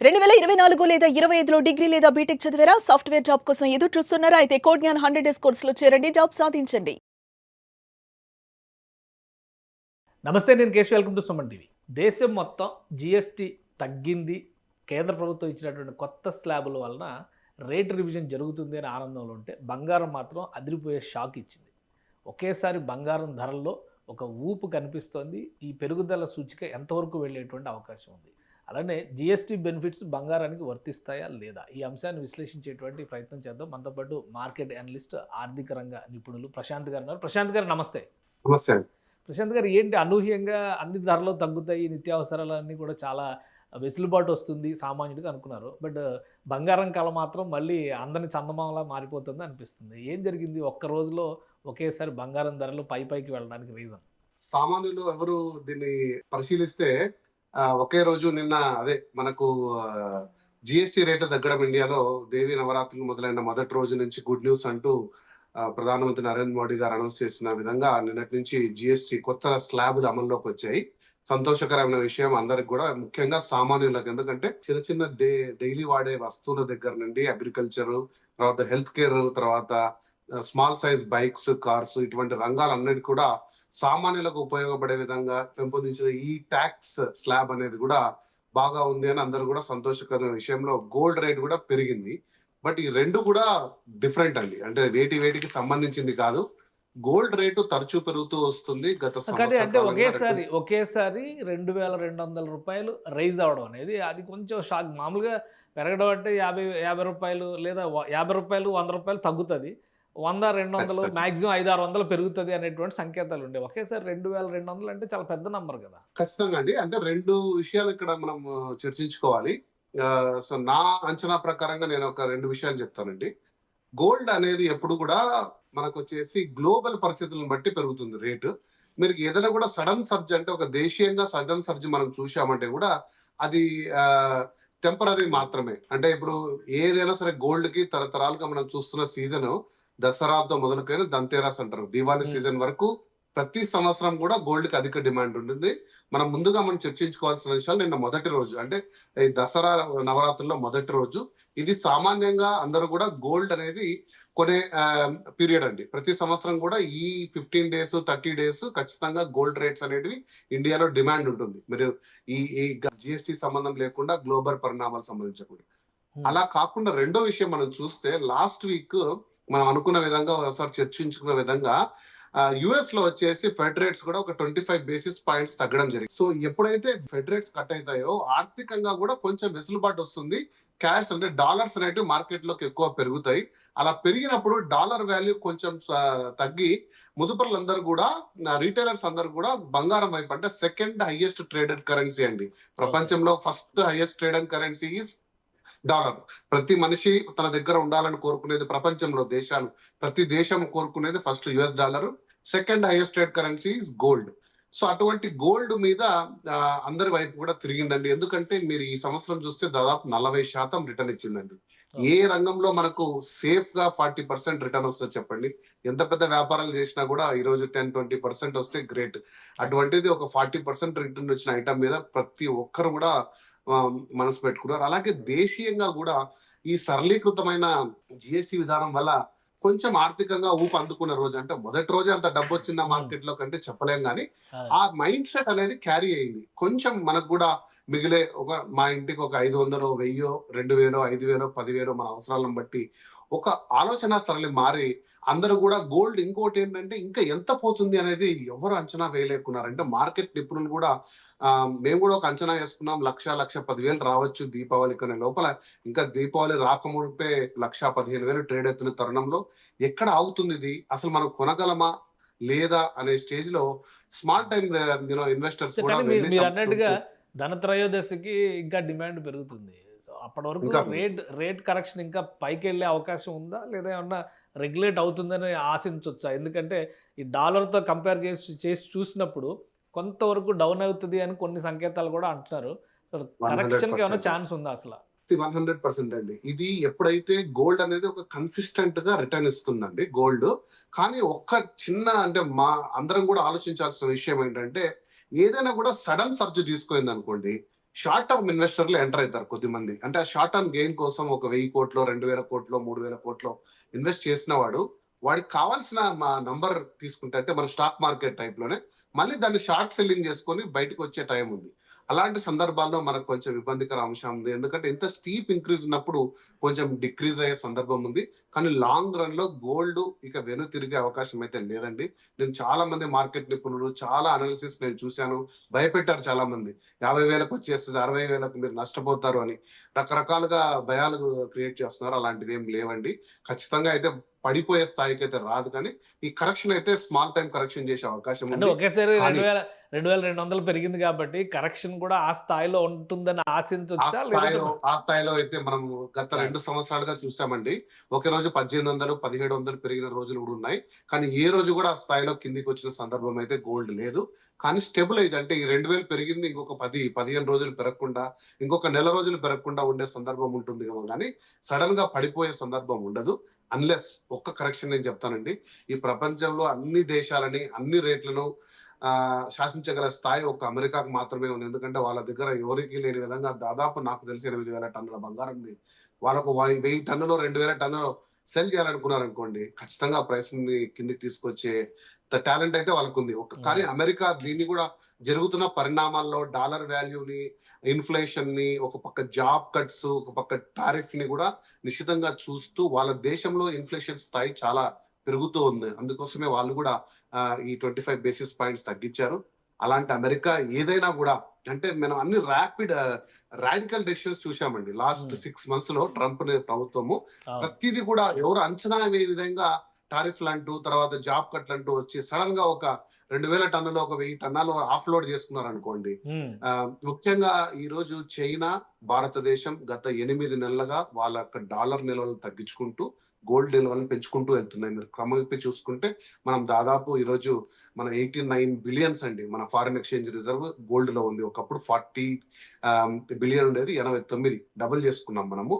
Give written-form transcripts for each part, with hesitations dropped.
2024 లేదా 25లో డిగ్రీ లేదా బీటెక్ చదివారా? సాఫ్ట్‌వేర్ జాబ్ కోసం ఎదురు చూస్తున్నారా? అయితే కోడ్ జ్ఞాన్ 100 డేస్ కోర్సులో చేరండి. జాబ్ సాధించండి. నమస్తే, నేను Keshav. Welcome to Suman TV. దేశం మొత్తం జీఎస్టీ తగ్గింది. కేంద్ర ప్రభుత్వం ఇచ్చినటువంటి కొత్త స్లాబుల వలన రేట్ రివిజన్ జరుగుతుంది అని ఆనందంలో ఉంటే, బంగారం మాత్రం అదిరిపోయే షాక్ ఇచ్చింది. ఒకేసారి బంగారం ధరల్లో ఒక ఊపు కనిపిస్తోంది. ఈ పెరుగుదల సూచిక ఎంతవరకు వెళ్ళేటువంటి అవకాశం ఉంది? అలానే జీఎస్టీ బెనిఫిట్స్ బంగారానికి వర్తిస్తాయా లేదా? ఈ అంశాన్ని విశ్లేషించేటువంటి ప్రయత్నం చేద్దాం. మనతో పాటు మార్కెట్ అనలిస్ట్, ఆర్థిక రంగ నిపుణులు ప్రశాంత్ గారు ఉన్నారు. ప్రశాంత్ గారు, నమస్తే. నమస్తే అండి. ప్రశాంత్ గారు, ఏంటి అనూహ్యంగా అన్ని ధరలు తగ్గుతాయి, నిత్యావసరాలన్నీ కూడా చాలా వెసులుబాటు వస్తుంది సామాన్యుడికి అనుకున్నారు. బట్ బంగారం కళ మాత్రం మళ్ళీ అందని చందమామలా మారిపోతుంది అనిపిస్తుంది. ఏం జరిగింది ఒక్క రోజులో ఒకేసారి బంగారం ధరలు పైకి వెళ్ళడానికి రీజన్? సామాన్యులు ఎవరు దీన్ని పరిశీలిస్తే ఒకే రోజు నిన్న మనకు జిఎస్టీ రేట్లు తగ్గడం ఇండియాలో దేవీ నవరాత్రులు మొదలైన మొదటి రోజు నుంచి గుడ్ న్యూస్ అంటూ ప్రధానమంత్రి నరేంద్ర మోడీ గారు అనౌన్స్ చేసిన విధంగా నిన్నటి నుంచి జిఎస్టీ కొత్త స్లాబులు అమల్లోకి వచ్చాయి. సంతోషకరమైన విషయం అందరికి కూడా, ముఖ్యంగా సామాన్యులకు. ఎందుకంటే చిన్న చిన్న డైలీ వాడే వస్తువుల దగ్గర నుండి అగ్రికల్చర్, తర్వాత హెల్త్ కేర్, తర్వాత స్మాల్ సైజ్ బైక్స్, కార్స్, ఇటువంటి రంగాలన్నిటి కూడా సామాన్యులకు ఉపయోగపడే విధంగా పెంపొందించిన ఈ ట్యాక్స్ స్లాబ్ అనేది కూడా బాగా ఉంది అని అందరూ కూడా సంతోషకరమైన విషయంలో. గోల్డ్ రేట్ కూడా పెరిగింది. బట్ ఈ రెండు కూడా డిఫరెంట్ అండి. అంటే వేటికి సంబంధించింది కాదు. గోల్డ్ రేటు తరచూ పెరుగుతూ వస్తుంది గత అంటే ఒకేసారి 2200 రూపాయలు రైజ్ అవడం అనేది అది కొంచెం షాక్. మామూలుగా పెరగడం అంటే 50 రూపాయలు లేదా 50 రూపాయలు 100 రూపాయలు తగ్గుతుంది. 100, 200, మాక్సిమం 500-600 పెరుగుతుంది అనేటువంటి సంకేతాలు ఉండే. ఒకేసారి 2200 అంటే చాలా పెద్ద నంబర్ కదా. ఖచ్చితంగా అండి. అంటే రెండు విషయాలు ఇక్కడ మనం చర్చించుకోవాలి. సో నా అంచనా ప్రకారంగా నేను ఒక రెండు విషయాలు చెప్తానండి. గోల్డ్ అనేది ఎప్పుడు కూడా మనకు వచ్చేసి గ్లోబల్ పరిస్థితులను బట్టి పెరుగుతుంది రేటు. మీరు ఏదైనా కూడా సడన్ సర్జ్, అంటే ఒక దేశీయంగా సడన్ సర్జ్ మనం చూసామంటే కూడా అది టెంపరీ మాత్రమే. అంటే ఇప్పుడు ఏదైనా సరే గోల్డ్ కి తరతరాలుగా మనం చూస్తున్న సీజన్ దసరాతో మొదలుకొని దంతేరాస్ అంటారు, దీవాళి సీజన్ వరకు ప్రతి సంవత్సరం కూడా గోల్డ్ కి అధిక డిమాండ్ ఉంటుంది. మనం ముందుగా చర్చించుకోవాల్సిన విషయాలు, నిన్న మొదటి రోజు అంటే ఈ దసరా నవరాత్రుల్లో మొదటి రోజు, ఇది సామాన్యంగా అందరూ కూడా గోల్డ్ అనేది కొనే పీరియడ్ అండి. ప్రతి సంవత్సరం కూడా ఈ 15 days 30 days ఖచ్చితంగా గోల్డ్ రేట్స్ అనేటివి ఇండియాలో డిమాండ్ ఉంటుంది. మీరు ఈ జిఎస్టీ సంబంధం లేకుండా, గ్లోబల్ పరిణామాలు సంబంధించకుండా. అలా కాకుండా రెండో విషయం మనం చూస్తే, లాస్ట్ వీక్ మనం అనుకున్న విధంగా, ఒకసారి చర్చించుకున్న విధంగా యుఎస్ లో వచ్చేసి ఫెడ్ రేట్స్ కూడా ఒక 25 basis points తగ్గడం జరిగింది. సో ఎప్పుడైతే ఫెడ్ రేట్స్ కట్ అవుతాయో ఆర్థికంగా కూడా కొంచెం వెసులుబాటు వస్తుంది. క్యాష్ అంటే డాలర్స్ అనేటివి మార్కెట్ లోకి ఎక్కువ పెరుగుతాయి. అలా పెరిగినప్పుడు డాలర్ వాల్యూ కొంచెం తగ్గి ముదుపర్లందరూ కూడా, రీటైలర్స్ అందరూ కూడా బంగారం వైపు, అంటే సెకండ్ హైయెస్ట్ ట్రేడెడ్ కరెన్సీ అండి ప్రపంచంలో. First highest traded currency is dollar. ప్రతి మనిషి తన దగ్గర ఉండాలని కోరుకునేది ప్రపంచంలో దేశాలు, ప్రతి దేశం కోరుకునేది first US dollar. Second highest trade currency is gold. So అటువంటి గోల్డ్ మీద అందరి వైపు కూడా తిరిగిందండి. ఎందుకంటే మీరు ఈ సంవత్సరం చూస్తే దాదాపు 40% రిటర్న్ ఇచ్చిందండి. ఏ రంగంలో మనకు సేఫ్ గా 40% రిటర్న్ వస్తుంది చెప్పండి? ఎంత పెద్ద వ్యాపారాలు చేసినా కూడా ఈ రోజు 10-20% వస్తే గ్రేట్. అటువంటిది ఒక 40% రిటర్న్ వచ్చిన ఐటమ్ మీద ప్రతి ఒక్కరు కూడా మనసు పెట్టుకున్నారు. అలాగే దేశీయంగా కూడా ఈ సరళీకృతమైన జిఎస్టీ విధానం వల్ల కొంచెం ఆర్థికంగా ఊపు అందుకున్న రోజు, అంటే మొదటి రోజే అంత డబ్బు వచ్చిందా మార్కెట్ లో కంటే చెప్పలేం, కానీ ఆ మైండ్ సెట్ అనేది క్యారీ అయింది. కొంచెం మనకు కూడా మిగిలే మా ఇంటికి ఒక 500, 1000, 2000, 5000, 10,000 మన అవసరాలను బట్టి ఒక ఆలోచన సరళి మారి అందరూ కూడా గోల్డ్, ఇంకోటి ఏంటంటే ఇంకా ఎంత పోతుంది అనేది ఎవరు అంచనా వేయలేకున్నారు. అంటే మార్కెట్ నిపుణులు కూడా, మేము కూడా ఒక అంచనా వేసుకున్నాం, 1,10,000 రావచ్చు దీపావళి కొనే లోపల. ఇంకా దీపావళి రాకముందే 1,15,000 ట్రేడ్ ఎత్తున తరుణంలో ఎక్కడ ఆగుతుంది ఇది, అసలు మనం కొనగలమా లేదా అనే స్టేజ్ లో స్మాల్ టైం ఇన్వెస్టర్స్ కూడా. మీరు అన్నట్టుగా ధనత్రయోదశికి ఇంకా డిమాండ్ పెరుగుతుంది. అప్పటి వరకు రేట్ కరెక్షన్ ఇంకా పైకి వెళ్ళే అవకాశం ఉందా, లేదా ఏమన్నా రెగ్యులేట్ అవుతుందని ఆశించవచ్చా? ఎందుకంటే ఈ డాలర్తో కంపేర్ చేసి చూసినప్పుడు కొంతవరకు డౌన్ అవుతుంది అని కొన్ని సంకేతాలు కూడా అంటున్నారు. కరెక్షన్కి ఏమైనా ఛాన్స్ ఉందా అసలు? 100% అండి. ఇది ఎప్పుడైతే గోల్డ్ అనేది ఒక కన్సిస్టెంట్ గా రిటర్న్ ఇస్తుందండి గోల్డ్. కానీ ఒక్క చిన్న, అంటే మా అందరం కూడా ఆలోచించాల్సిన విషయం ఏంటంటే, ఏదైనా కూడా సడన్ సర్జ్ తీసుకుంది అనుకోండి, షార్ట్ టర్మ్ ఇన్వెస్టర్లు ఎంటర్ అవుతారు కొద్దిమంది. అంటే ఆ షార్ట్ టర్మ్ గెయిన్ కోసం ఒక 1000 కోట్లో 2000 కోట్లో 3000 కోట్లో ఇన్వెస్ట్ చేసిన వాడికి కావాల్సిన నంబర్ తీసుకుంటే అంటే మన స్టాక్ మార్కెట్ టైప్ లోనే మళ్ళీ దాన్ని షార్ట్ సెల్లింగ్ చేసుకొని బయటకు వచ్చే టైం ఉంది. అలాంటి సందర్భాల్లో మనకు కొంచెం ఇబ్బందికర అంశం ఉంది. ఎందుకంటే ఇంత స్టీప్ ఇంక్రీజ్ ఉన్నప్పుడు కొంచెం డిక్రీజ్ అయ్యే సందర్భం ఉంది. కానీ లాంగ్ రన్ లో గోల్డ్ ఇక వెను తిరిగే అవకాశం అయితే లేదండి. నేను చాలా మంది మార్కెట్ నిపుణులు చాలా అనాలిసిస్ నేను చూశాను. భయపెట్టారు చాలా మంది. 50,000కు వచ్చేస్తుంది, 60,000కు మీరు నష్టపోతారు అని రకరకాలుగా భయాలు క్రియేట్ చేస్తున్నారు. అలాంటివి ఏం లేవండి. ఖచ్చితంగా అయితే పడిపోయే స్థాయికి అయితే రాదు. కానీ ఈ కరెక్షన్ అయితే స్మాల్ టైం కరెక్షన్ చేసే అవకాశం అంటే ఉంది. ఒకేసారి కానీ 2200 పెరిగింది కాబట్టి కరెక్షన్ కూడా ఆ స్థాయిలో ఉంటుందని ఆశించవచ్చా? ఆ స్థాయిలో అయితే మనం గత 2 సంవత్సరాలుగా చూసామండి. ఒకే రోజు 1800, 1700 పెరిగిన రోజులు కూడా ఉన్నాయి. కానీ ఏ రోజు కూడా ఆ స్థాయిలో కిందికి వచ్చిన సందర్భం అయితే గోల్డ్ లేదు. కానీ స్టెబిలైజ్ అంటే ఈ 2000 పెరిగింది, ఇంకొక 10-15 రోజులు పెరగకుండా, ఇంకొక నెల రోజులు పెరగకుండా ఉండే సందర్భం ఉంటుంది ఏమో కానీ సడన్ గా పడిపోయే సందర్భం ఉండదు. అన్లెస్ ఒక్క కరెక్షన్ నేను చెప్తానండి. ఈ ప్రపంచంలో అన్ని దేశాలని అన్ని రేట్లను శాసించగల స్థాయి ఒక అమెరికాకు మాత్రమే ఉంది. ఎందుకంటే వాళ్ళ దగ్గర ఎవరికి లేని విధంగా దాదాపు నాకు తెలిసి 8,000 టన్నుల బంగారం ఉంది. వాళ్ళకు 1000 టన్నులో 2,000 టన్నులు సెల్ చేయాలనుకున్నారు అనుకోండి, ఖచ్చితంగా ప్రైస్ ని కిందికి తీసుకొచ్చే టాలెంట్ అయితే వాళ్ళకు ఉంది. కానీ అమెరికా దీన్ని కూడా జరుగుతున్న పరిణామాల్లో డాలర్ వాల్యూని, ఇన్ఫ్లేషన్ ని, ఒక పక్క జాబ్ కట్స్, ఒక పక్క టారిఫ్ ని కూడా నిశ్చితంగా చూస్తూ వాళ్ళ దేశంలో ఇన్ఫ్లేషన్ స్థాయి చాలా పెరుగుతూ ఉంది. అందుకోసమే వాళ్ళు కూడా ఈ 25 బేసిస్ పాయింట్స్ తగ్గించారు. అలాంటి అమెరికా ఏదైనా కూడా అంటే మనం అన్ని రాడికల్ డెసిషన్స్ చూసామండి లాస్ట్ 6 months లో ట్రంప్ ప్రభుత్వము. ప్రతిదీ కూడా ఎవరు అంచనా వేయ విధంగా టారిఫ్లు అంటూ, తర్వాత జాబ్ కట్లు అంటూ వచ్చి సడన్ గా ఒక 2000 టన్నులు, ఒక 1000 టన్నులు ఆఫ్ లోడ్ చేసుకున్నారు అనుకోండి. ముఖ్యంగా ఈ రోజు చైనా, భారతదేశం గత 8 నెలలుగా వాళ్ళ యొక్క డాలర్ నిల్వలను తగ్గించుకుంటూ గోల్డ్ నిల్వలను పెంచుకుంటూ వెళ్తున్నాయి. మీరు క్రమం చూసుకుంటే మనం దాదాపు ఈ రోజు మన 89 బిలియన్స్ అండి మన ఫారిన్ ఎక్స్చేంజ్ రిజర్వ్ గోల్డ్ లో ఉంది. ఒకప్పుడు 40 బిలియన్ ఉండేది, 89 డబుల్ చేసుకున్నాం మనము.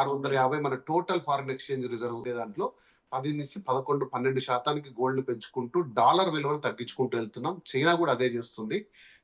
650 మన టోటల్ ఫారిన్ ఎక్స్చేంజ్ రిజర్వ్ ఉండే దాంట్లో 10 నుంచి 11-12% గోల్డ్ పెంచుకుంటూ డాలర్ విలువను తగ్గించుకుంటూ వెళ్తున్నాం. చైనా కూడా అదే చేస్తుంది.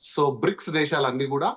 సో బ్రిక్స్ దేశాలన్నీ కూడా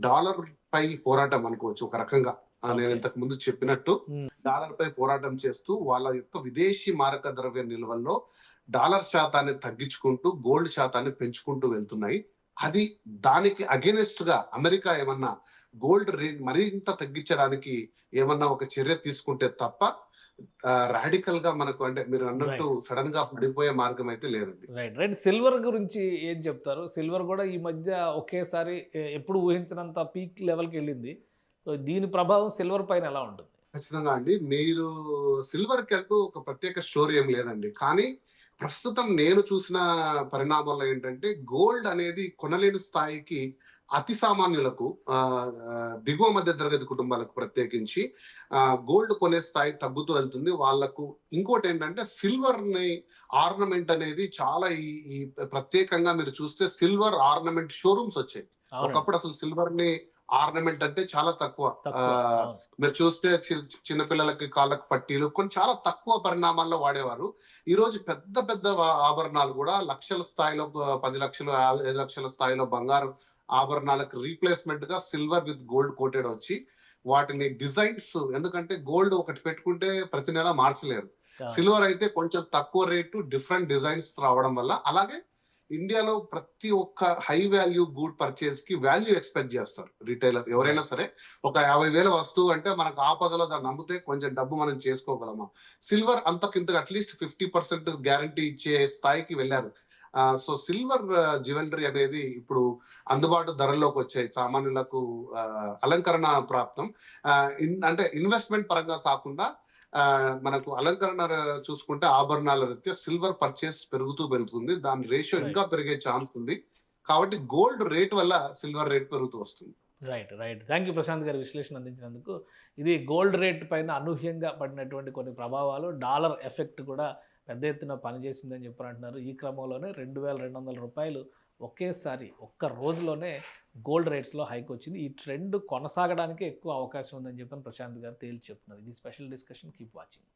డాలర్ పై పోరాటం అనుకోవచ్చు ఒక రకంగా. నేను ఇంతకు ముందు చెప్పినట్టు డాలర్ పై పోరాటం చేస్తూ వాళ్ళ యొక్క విదేశీ మారక ద్రవ్య నిల్వల్లో డాలర్ శాతాన్ని తగ్గించుకుంటూ గోల్డ్ శాతాన్ని పెంచుకుంటూ వెళ్తున్నాయి. అది దానికి అగెనిస్ట్ గా అమెరికా ఏమన్నా గోల్డ్ రేట్ మరింత తగ్గించడానికి ఏమన్నా ఒక చర్య తీసుకుంటే తప్ప రాడికల్ గా మనకు అంటే మీరు అన్నట్టు సడన్ గా పడిపోయే మార్గం అయితే లేదండి. రైట్. సిల్వర్ గురించి ఏం చెప్తారు? సిల్వర్ కూడా ఈ మధ్య ఒకేసారి ఎప్పుడు ఊహించినంత పీక్ లెవెల్కి వెళ్ళింది. సో దీని ప్రభావం సిల్వర్ పైన ఎలా ఉంటుంది? ఖచ్చితంగా అండి. మీరు సిల్వర్ కి అంటూ ఒక ప్రత్యేక స్టోరీ ఏం లేదండి. కానీ ప్రస్తుతం నేను చూసిన పరిణామాల్లో ఏంటంటే గోల్డ్ అనేది కొనలేని స్థాయికి అతి సామాన్యులకు, దిగువ మధ్య తరగతి కుటుంబాలకు ప్రత్యేకించి గోల్డ్ కొనే స్థాయి తగ్గుతూ వెళ్తుంది. వాళ్ళకు ఇంకోటి ఏంటంటే సిల్వర్ ని ఆర్నమెంట్ అనేది చాలా ఈ ప్రత్యేకంగా మీరు చూస్తే సిల్వర్ ఆర్నమెంట్ షోరూమ్స్ వచ్చాయి. ఒకప్పుడు అసలు సిల్వర్ ని ఆర్నమెంట్ అంటే చాలా తక్కువ. మీరు చూస్తే చిన్నపిల్లలకి కాళ్ళకు పట్టీలు కొన్ని చాలా తక్కువ పరిణామాల్లో వాడేవారు. ఈ రోజు పెద్ద పెద్ద ఆభరణాలు కూడా లక్షల స్థాయిలో, 10 లక్షలు 5 లక్షల స్థాయిలో బంగారం ఆభరణాలకు రీప్లేస్మెంట్ గా సిల్వర్ విత్ గోల్డ్ కోటెడ్ వచ్చి వాటిని డిజైన్స్, ఎందుకంటే గోల్డ్ ఒకటి పెట్టుకుంటే ప్రతి నెల మార్చలేరు. సిల్వర్ అయితే కొంచెం తక్కువ రేటు డిఫరెంట్ డిజైన్స్ రావడం వల్ల, అలాగే ఇండియాలో ప్రతి ఒక్క హై వాల్యూ గూడ్ పర్చేస్ కి వాల్యూ ఎక్స్పెక్ట్ చేస్తారు రిటైలర్ ఎవరైనా సరే. ఒక 50,000 వస్తువు అంటే మనకు ఆపదలో దాన్ని నమ్మితే కొంచెం డబ్బు మనం చేసుకోగలమా? సిల్వర్ అంతకింతకు అట్లీస్ట్ 50% గ్యారంటీ ఇచ్చే స్థాయికి వెళ్ళారు. సో సిల్వర్ జ్యువెలరీ అనేది ఇప్పుడు అందుబాటు ధరల్లోకి వచ్చాయి. సామాన్యులకు అలంకరణ ప్రాప్తం. అంటే ఇన్వెస్ట్మెంట్ పరంగా కాకుండా మనకు అలంకరణ చూసుకుంటే ఆభరణాల రీత్యా సిల్వర్ పర్చేస్ పెరుగుతూ వెళ్తుంది. దాని రేషియో ఇంకా పెరిగే ఛాన్స్ ఉంది. కాబట్టి గోల్డ్ రేట్ వల్ల సిల్వర్ రేట్ పెరుగుతూ వస్తుంది. రైట్. థ్యాంక్ యూ ప్రశాంత్ గారి విశ్లేషణ అందించినందుకు. ఇది గోల్డ్ రేట్ పైన అనూహ్యంగా పడినటువంటి కొన్ని ప్రభావాలు, డాలర్ ఎఫెక్ట్ కూడా పెద్ద ఎత్తున పనిచేసిందని చెప్పారంటున్నారు. ఈ క్రమంలోనే 2,200 రూపాయలు ఒకేసారి ఒక్క రోజులోనే గోల్డ్ రేట్స్లో హైక్ వచ్చింది. ఈ ట్రెండ్ కొనసాగడానికి ఎక్కువ అవకాశం ఉందని చెప్పని ప్రశాంత్ గారు తేల్చి చెప్తున్నారు. ఇది స్పెషల్ డిస్కషన్. Keep watching.